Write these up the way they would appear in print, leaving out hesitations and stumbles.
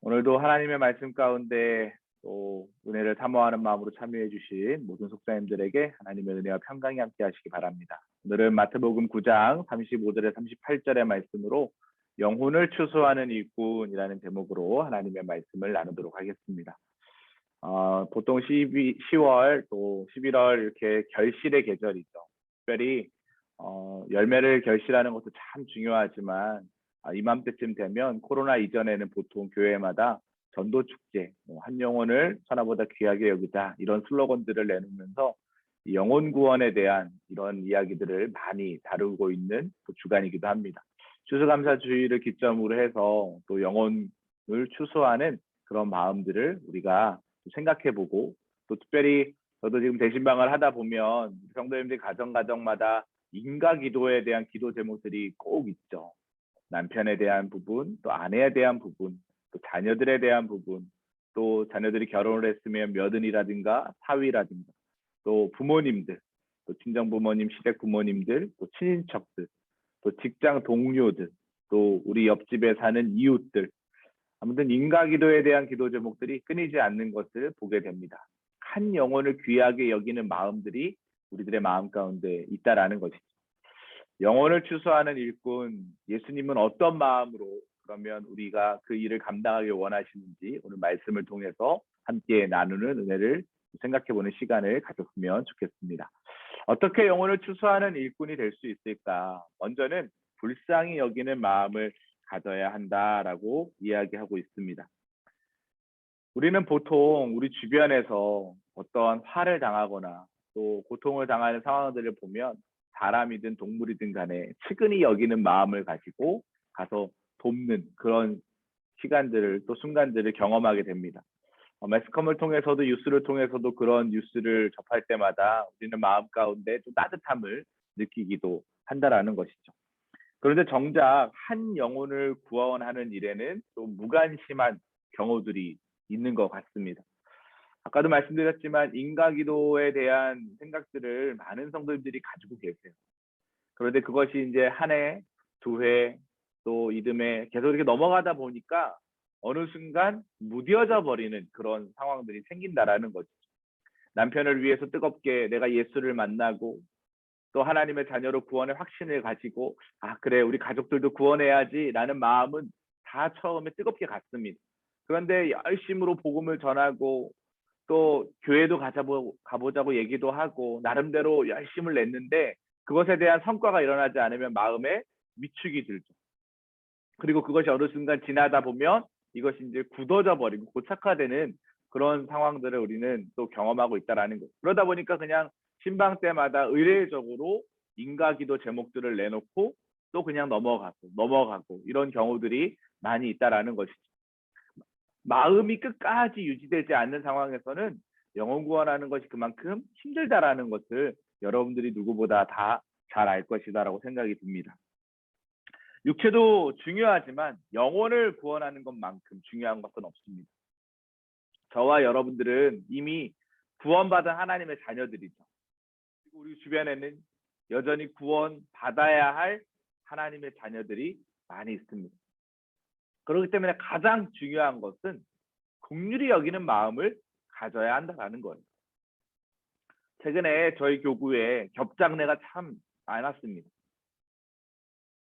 오늘도 하나님의 말씀 가운데 또 은혜를 사모하는 마음으로 참여해 주신 모든 속사님들에게 하나님의 은혜와 평강이 함께 하시기 바랍니다. 오늘은 마태복음 9장 35절에 38절의 말씀으로 영혼을 추수하는 일꾼이라는 제목으로 하나님의 말씀을 나누도록 하겠습니다. 보통 10월 또 11월 이렇게 결실의 계절이죠. 특별히 열매를 결실하는 것도 참 중요하지만 이맘때쯤 되면 코로나 이전에는 보통 교회마다 전도 축제, 한 영혼을 천하보다 귀하게 여기자 이런 슬로건들을 내놓으면서 영혼 구원에 대한 이런 이야기들을 많이 다루고 있는 주간이기도 합니다. 추수감사주의를 기점으로 해서 또 영혼을 추수하는 그런 마음들을 우리가 생각해보고 또 특별히 저도 지금 대신방을 하다 보면 성도님들 가정마다 인가 기도에 대한 기도 제목들이 꼭 있죠. 남편에 대한 부분, 또 아내에 대한 부분, 또 자녀들에 대한 부분, 또 자녀들이 결혼을 했으면 며느리라든가 사위라든가, 또 부모님들, 또 친정부모님, 시댁 부모님들, 또 친인척들, 또 직장 동료들, 또 우리 옆집에 사는 이웃들, 아무튼 인가기도에 대한 기도 제목들이 끊이지 않는 것을 보게 됩니다. 한 영혼을 귀하게 여기는 마음들이 우리들의 마음 가운데 있다라는 것이죠. 영혼을 추수하는 일꾼, 예수님은 어떤 마음으로 그러면 우리가 그 일을 감당하기 원하시는지 오늘 말씀을 통해서 함께 나누는 은혜를 생각해보는 시간을 가졌으면 좋겠습니다. 어떻게 영혼을 추수하는 일꾼이 될 수 있을까? 먼저는 불쌍히 여기는 마음을 가져야 한다라고 이야기하고 있습니다. 우리는 보통 우리 주변에서 어떤 화를 당하거나 또 고통을 당하는 상황들을 보면 사람이든 동물이든 간에 측은히 여기는 마음을 가지고 가서 돕는 그런 시간들을 또 순간들을 경험하게 됩니다. 매스컴을 통해서도 뉴스를 통해서도 그런 뉴스를 접할 때마다 우리는 마음 가운데 좀 따뜻함을 느끼기도 한다라는 것이죠. 그런데 정작 한 영혼을 구원하는 일에는 좀 무관심한 경우들이 있는 것 같습니다. 아까도 말씀드렸지만 인가기도에 대한 생각들을 많은 성도들이 가지고 계세요. 그런데 그것이 이제 한 해, 두 해, 또 이듬해 계속 이렇게 넘어가다 보니까 어느 순간 무뎌져 버리는 그런 상황들이 생긴다라는 거죠. 남편을 위해서 뜨겁게 내가 예수를 만나고 또 하나님의 자녀로 구원의 확신을 가지고 그래 우리 가족들도 구원해야지 라는 마음은 다 처음에 뜨겁게 갔습니다. 그런데 열심으로 복음을 전하고 또 교회도 가보자고 얘기도 하고 나름대로 열심을 냈는데 그것에 대한 성과가 일어나지 않으면 마음에 위축이 들죠. 그리고 그것이 어느 순간 지나다 보면 이것이 이제 굳어져 버리고 고착화되는 그런 상황들을 우리는 또 경험하고 있다라는 거예요. 그러다 보니까 그냥 신방 때마다 의례적으로 인가기도 제목들을 내놓고 또 그냥 넘어가고 이런 경우들이 많이 있다라는 것이죠. 마음이 끝까지 유지되지 않는 상황에서는 영혼 구원하는 것이 그만큼 힘들다라는 것을 여러분들이 누구보다 다 잘 알 것이다라고 생각이 듭니다. 육체도 중요하지만 영혼을 구원하는 것만큼 중요한 것은 없습니다. 저와 여러분들은 이미 구원받은 하나님의 자녀들이죠. 그리고 우리 주변에는 여전히 구원받아야 할 하나님의 자녀들이 많이 있습니다. 그렇기 때문에 가장 중요한 것은 긍휼히 여기는 마음을 가져야 한다는 거예요. 최근에 저희 교구에 겹장례가 참 많았습니다.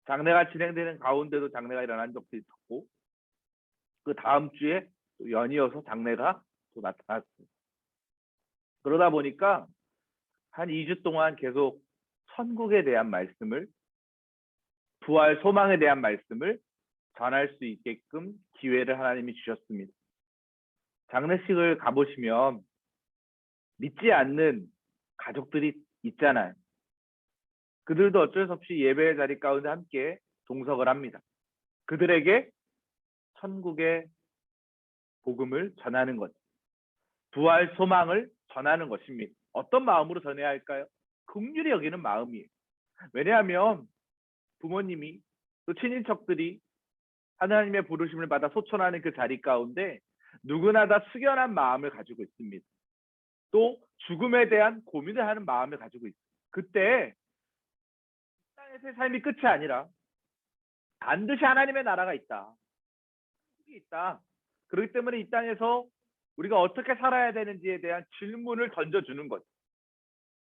장례가 진행되는 가운데도 장례가 일어난 적도 있었고 그 다음 주에 또 연이어서 장례가 또 나타났어요. 그러다 보니까 한 2주 동안 계속 천국에 대한 말씀을 부활 소망에 대한 말씀을 전할 수 있게끔 기회를 하나님이 주셨습니다. 장례식을 가보시면 믿지 않는 가족들이 있잖아요. 그들도 어쩔 수 없이 예배의 자리 가운데 함께 동석을 합니다. 그들에게 천국의 복음을 전하는 것, 부활 소망을 전하는 것입니다. 어떤 마음으로 전해야 할까요? 긍휼히 여기는 마음이에요. 왜냐하면 부모님이 또 친인척들이 하나님의 부르심을 받아 소천하는 그 자리 가운데 누구나 다 숙연한 마음을 가지고 있습니다. 또 죽음에 대한 고민을 하는 마음을 가지고 있습니다. 그때 땅에서의 삶이 끝이 아니라 반드시 하나님의 나라가 있다. 천국이 있다. 그렇기 때문에 이 땅에서 우리가 어떻게 살아야 되는지에 대한 질문을 던져주는 거죠.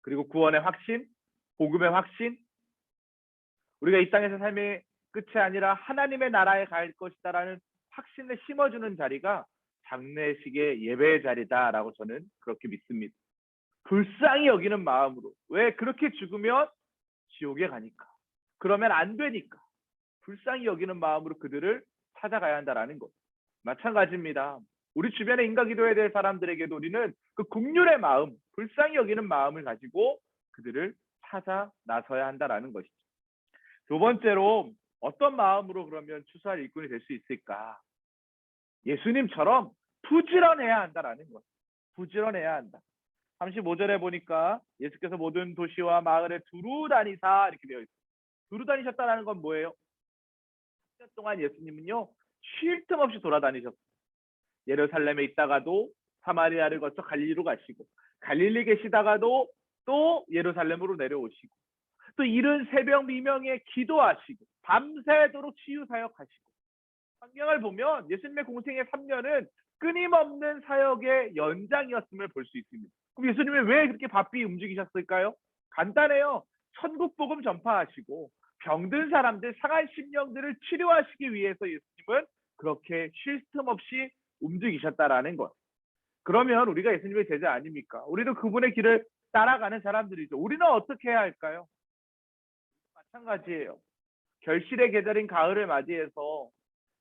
그리고 구원의 확신, 복음의 확신, 우리가 이 땅에서 삶의 끝이 아니라 하나님의 나라에 갈 것이다라는 확신을 심어주는 자리가 장례식의 예배의 자리다라고 저는 그렇게 믿습니다. 불쌍히 여기는 마음으로. 왜? 그렇게 죽으면 지옥에 가니까. 그러면 안 되니까. 불쌍히 여기는 마음으로 그들을 찾아가야 한다라는 것. 마찬가지입니다. 우리 주변에 인가기도에 대해 사람들에게도 우리는 그 긍휼의 마음, 불쌍히 여기는 마음을 가지고 그들을 찾아 나서야 한다라는 것이죠. 두 번째로 어떤 마음으로 그러면 추수할 일꾼이 될 수 있을까? 예수님처럼 부지런해야 한다라는 것. 부지런해야 한다. 35절에 보니까 예수께서 모든 도시와 마을에 두루 다니사 이렇게 되어 있어요. 두루 다니셨다는 건 뭐예요? 3년 동안 예수님은요 쉴 틈 없이 돌아다니셨어요. 예루살렘에 있다가도 사마리아를 거쳐 갈릴리로 가시고, 갈릴리 계시다가도 또 예루살렘으로 내려오시고, 또 이른 새벽 미명에 기도하시고, 밤새도록 치유 사역하시고. 성경을 보면 예수님의 공생의 3년은 끊임없는 사역의 연장이었음을 볼 수 있습니다. 그럼 예수님이 왜 그렇게 바삐 움직이셨을까요? 간단해요. 천국 복음 전파하시고 병든 사람들, 상한 심령들을 치료하시기 위해서 예수님은 그렇게 쉴 틈 없이 움직이셨다라는 것. 그러면 우리가 예수님의 제자 아닙니까? 우리도 그분의 길을 따라가는 사람들이죠. 우리는 어떻게 해야 할까요? 마찬가지예요. 결실의 계절인 가을을 맞이해서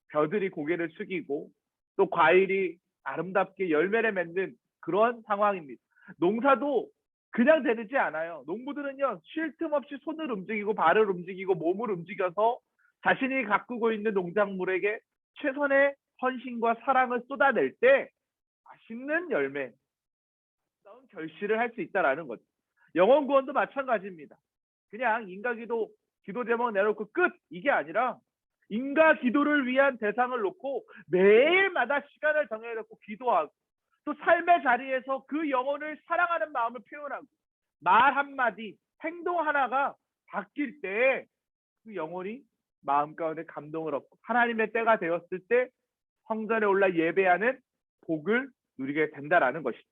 벼들이 고개를 숙이고 또 과일이 아름답게 열매를 맺는 그런 상황입니다. 농사도 그냥 되지 않아요. 농부들은요 쉴 틈 없이 손을 움직이고 발을 움직이고 몸을 움직여서 자신이 가꾸고 있는 농작물에게 최선의 헌신과 사랑을 쏟아낼 때 맛있는 열매, 결실을 할 수 있다라는 거죠. 영혼 구원도 마찬가지입니다. 그냥 인가기도 기도 제목 내놓고 끝 이게 아니라 인가 기도를 위한 대상을 놓고 매일마다 시간을 정해놓고 기도하고 또 삶의 자리에서 그 영혼을 사랑하는 마음을 표현하고 말 한마디, 행동 하나가 바뀔 때 그 영혼이 마음 가운데 감동을 얻고 하나님의 때가 되었을 때 성전에 올라 예배하는 복을 누리게 된다라는 것이죠.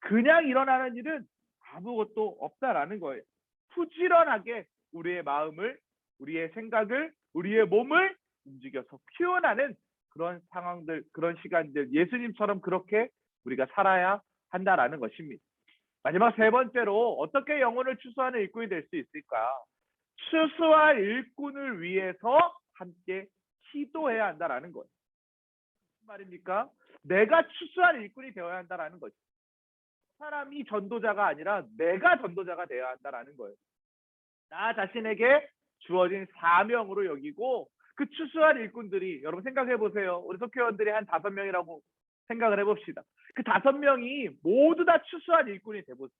그냥 일어나는 일은 아무것도 없다라는 거예요. 부지런하게 우리의 마음을, 우리의 생각을, 우리의 몸을 움직여서 표현하는 그런 상황들, 그런 시간들, 예수님처럼 그렇게 우리가 살아야 한다라는 것입니다. 마지막 세 번째로 어떻게 영혼을 추수하는 일꾼이 될 수 있을까? 추수할 일꾼을 위해서 함께 기도해야 한다라는 거예요. 무슨 말입니까? 내가 추수할 일꾼이 되어야 한다라는 거죠. 사람이 전도자가 아니라 내가 전도자가 되어야 한다라는 거예요. 나 자신에게 주어진 사명으로 여기고 그 추수할 일꾼들이 여러분 생각해 보세요. 우리 속회원들이 한 5명이라고 생각을 해봅시다. 그 5명이 모두 다 추수할 일꾼이 돼보세요.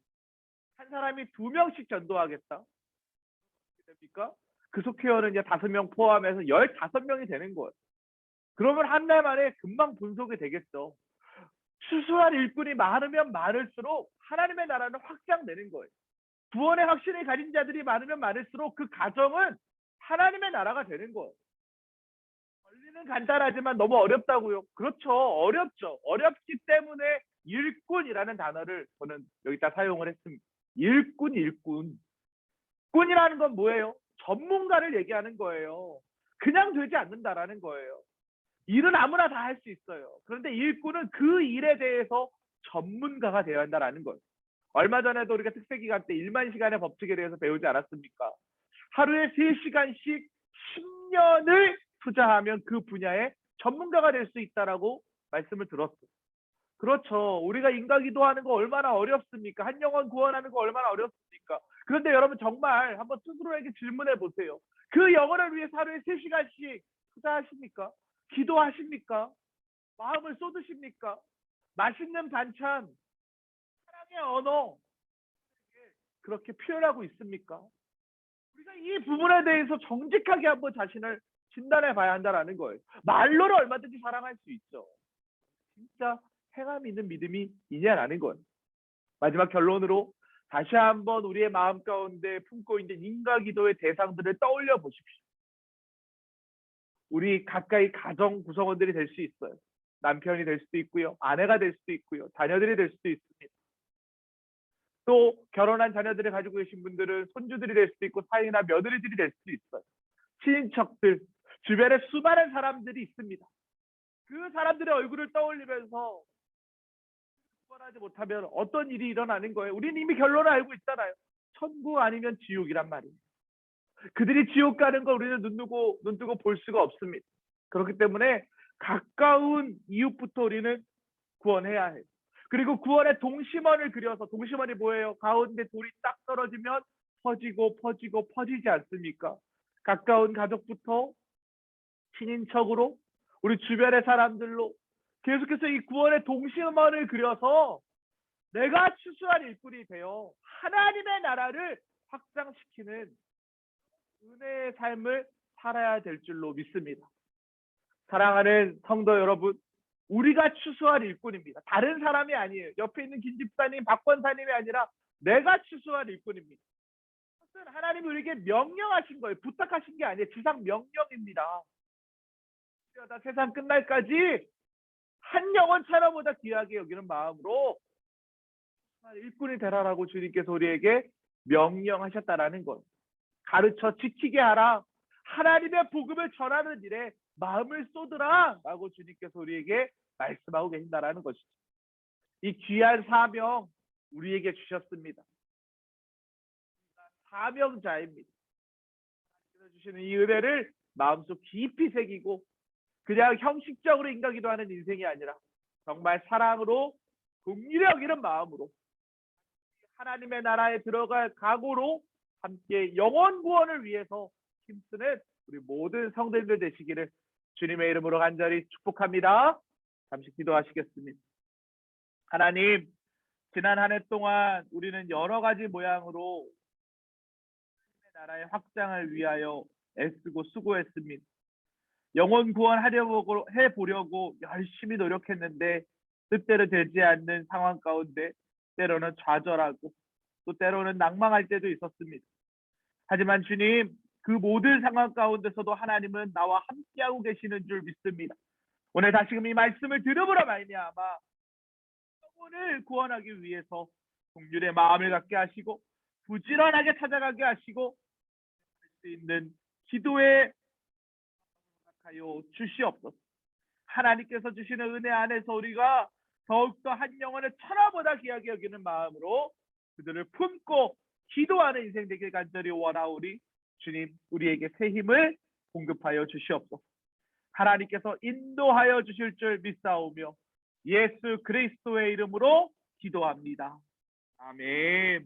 한 사람이 2명씩 전도하겠다. 어떻게 됩니까? 그 속회원은 이제 5명 포함해서 15명이 되는 거예요. 그러면 한 달 만에 금방 분속이 되겠죠. 추수할 일꾼이 많으면 많을수록 하나님의 나라는 확장되는 거예요. 구원의 확신을 가진 자들이 많으면 많을수록 그 가정은 하나님의 나라가 되는 거예요. 원리는 간단하지만 너무 어렵다고요? 그렇죠. 어렵죠. 어렵기 때문에 일꾼이라는 단어를 저는 여기다 사용을 했습니다. 일꾼. 꾼이라는 건 뭐예요? 전문가를 얘기하는 거예요. 그냥 되지 않는다라는 거예요. 일은 아무나 다 할 수 있어요. 그런데 일꾼은 그 일에 대해서 전문가가 되어야 한다는 거예요. 얼마 전에도 우리가 특세기간 때 1만 시간의 법칙에 대해서 배우지 않았습니까? 하루에 3시간씩 10년을 투자하면 그 분야의 전문가가 될 수 있다라고 말씀을 들었어요. 그렇죠. 우리가 인가기도하는 거 얼마나 어렵습니까? 한 영혼 구원하는 거 얼마나 어렵습니까? 그런데 여러분 정말 한번 스스로에게 질문해 보세요. 그 영혼을 위해서 하루에 3시간씩 투자하십니까? 기도하십니까? 마음을 쏟으십니까? 맛있는 반찬, 사랑의 언어 그렇게 표현하고 있습니까? 우리가 이 부분에 대해서 정직하게 한번 자신을 진단해 봐야 한다는 거예요. 말로는 얼마든지 사랑할 수 있죠. 진짜 행함이 있는 믿음이 있냐라는 거예요. 마지막 결론으로 다시 한번 우리의 마음 가운데 품고 있는 인가기도의 대상들을 떠올려 보십시오. 우리 가까이 가정 구성원들이 될 수 있어요. 남편이 될 수도 있고요. 아내가 될 수도 있고요. 자녀들이 될 수도 있습니다. 또 결혼한 자녀들을 가지고 계신 분들은 손주들이 될 수도 있고 사위나 며느리들이 될 수도 있어요. 친인척들, 주변에 수많은 사람들이 있습니다. 그 사람들의 얼굴을 떠올리면서 구원하지 못하면 어떤 일이 일어나는 거예요? 우리는 이미 결론을 알고 있잖아요. 천국 아니면 지옥이란 말이에요. 그들이 지옥 가는 걸 우리는 눈 뜨고 볼 수가 없습니다. 그렇기 때문에 가까운 이웃부터 우리는 구원해야 해요. 그리고 구원의 동심원을 그려서, 동심원이 뭐예요? 가운데 돌이 딱 떨어지면 퍼지고 퍼지지 않습니까? 가까운 가족부터 친인척으로 우리 주변의 사람들로 계속해서 이 구원의 동심원을 그려서 내가 추수한 일꾼이 되어 하나님의 나라를 확장시키는 은혜의 삶을 살아야 될 줄로 믿습니다. 사랑하는 성도 여러분, 우리가 추수할 일꾼입니다. 다른 사람이 아니에요. 옆에 있는 김 집사님, 박 권사님이 아니라 내가 추수할 일꾼입니다. 그것은 하나님이 우리에게 명령하신 거예요. 부탁하신 게 아니에요. 지상 명령입니다. 세상 끝날까지 한 영혼 차나보다 귀하게 여기는 마음으로 일꾼이 되라라고 주님께서 우리에게 명령하셨다라는 것. 가르쳐 지키게 하라. 하나님의 복음을 전하는 일에 마음을 쏟으라 라고 주님께서 우리에게 말씀하고 계신다라는 것이죠. 이 귀한 사명 우리에게 주셨습니다. 사명자입니다. 주시는 이 은혜를 마음속 깊이 새기고 그냥 형식적으로 인가기도하는 인생이 아니라 정말 사랑으로 긍휼히 여기는 마음으로 하나님의 나라에 들어갈 각오로 함께 영혼 구원을 위해서 힘쓰는 우리 모든 성도님들 되시기를 주님의 이름으로 간절히 축복합니다. 잠시 기도하시겠습니다. 하나님, 지난 한 해 동안 우리는 여러 가지 모양으로 하나님의 나라의 확장을 위하여 애쓰고 수고했습니다. 영혼 구원하려고 해보려고 열심히 노력했는데 뜻대로 되지 않는 상황 가운데 때로는 좌절하고 또 때로는 낭망할 때도 있었습니다. 하지만 주님, 그 모든 상황 가운데서도 하나님은 나와 함께하고 계시는 줄 믿습니다. 오늘 다시금 이 말씀을 들음으로 말미암아 영혼을 구원하기 위해서 긍휼의 마음을 갖게 하시고 부지런하게 찾아가게 하시고 할 수 있는 기도에 하여 주시옵소서. 하나님께서 주시는 은혜 안에서 우리가 더욱더 한 영혼을 천하보다 귀하게 여기는 마음으로 그들을 품고 기도하는 인생 되길 간절히 원하오니 주님, 우리에게 새 힘을 공급하여 주시옵소서. 하나님께서 인도하여 주실 줄 믿사오며 예수 그리스도의 이름으로 기도합니다. 아멘.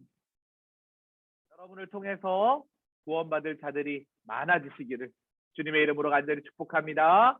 여러분을 통해서 구원받을 자들이 많아지시기를 주님의 이름으로 간절히 축복합니다.